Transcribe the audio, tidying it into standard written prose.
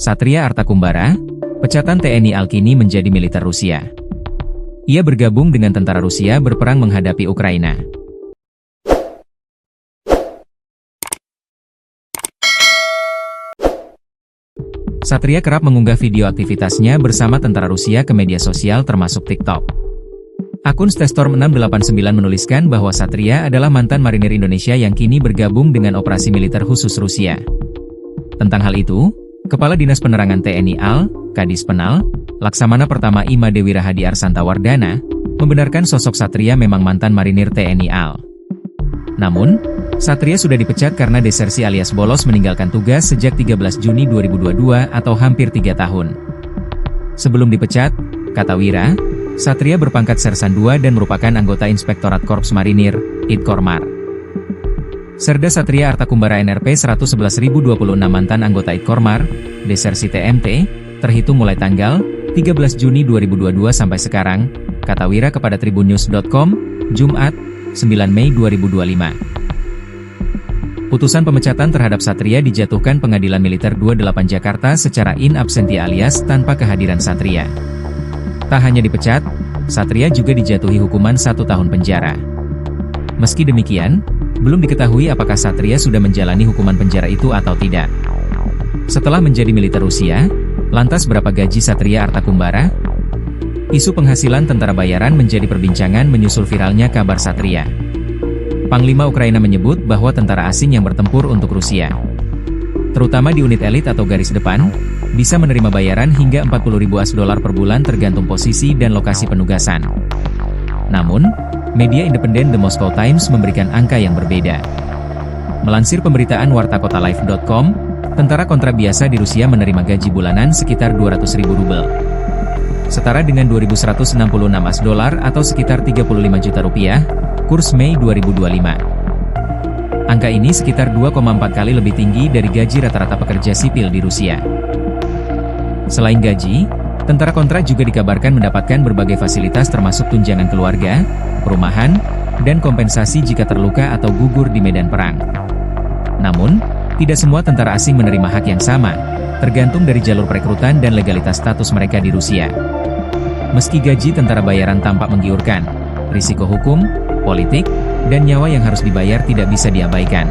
Satria Artakumbara, pecatan TNI Al kini menjadi militer Rusia. Ia bergabung dengan tentara Rusia berperang menghadapi Ukraina. Satria kerap mengunggah video aktivitasnya bersama tentara Rusia ke media sosial termasuk TikTok. Akun Stestorm689 menuliskan bahwa Satria adalah mantan marinir Indonesia yang kini bergabung dengan operasi militer khusus Rusia. Tentang hal itu, Kepala Dinas Penerangan TNI AL, Kadis Penal, Laksamana Pertama Ima Dewi Rahadi Arsantawardana, membenarkan sosok Satria memang mantan marinir TNI AL. Namun, Satria sudah dipecat karena desersi alias bolos meninggalkan tugas sejak 13 Juni 2022 atau hampir 3 tahun. Sebelum dipecat, kata Wira, Satria berpangkat Sersan II dan merupakan anggota Inspektorat Korps Marinir, Idkormar. Serda Satria Artakumbara NRP 111026 mantan anggota Idkormar, desersi TMT, terhitung mulai tanggal 13 Juni 2022 sampai sekarang, kata Wira kepada tribunnews.com, Jumat, 9 Mei 2025. Putusan pemecatan terhadap Satria dijatuhkan Pengadilan Militer 28 Jakarta secara in absentia alias tanpa kehadiran Satria. Tak hanya dipecat, Satria juga dijatuhi hukuman 1 tahun penjara. Meski demikian, belum diketahui apakah Satria sudah menjalani hukuman penjara itu atau tidak. Setelah menjadi militer Rusia, lantas berapa gaji Satria Artakumbara? Isu penghasilan tentara bayaran menjadi perbincangan menyusul viralnya kabar Satria. Panglima Ukraina menyebut bahwa tentara asing yang bertempur untuk Rusia, terutama di unit elit atau garis depan, bisa menerima bayaran hingga 40.000 US$ per bulan tergantung posisi dan lokasi penugasan. Namun, media independen The Moscow Times memberikan angka yang berbeda. Melansir pemberitaan wartakotalive.com, tentara kontra biasa di Rusia menerima gaji bulanan sekitar 200.000 rubel. Setara dengan 2.166 US$ atau sekitar 35 juta rupiah, kurs Mei 2025. Angka ini sekitar 2,4 kali lebih tinggi dari gaji rata-rata pekerja sipil di Rusia. Selain gaji, tentara kontra juga dikabarkan mendapatkan berbagai fasilitas termasuk tunjangan keluarga, perumahan, dan kompensasi jika terluka atau gugur di medan perang. Namun, tidak semua tentara asing menerima hak yang sama, tergantung dari jalur perekrutan dan legalitas status mereka di Rusia. Meski gaji tentara bayaran tampak menggiurkan, risiko hukum, politik, dan nyawa yang harus dibayar tidak bisa diabaikan.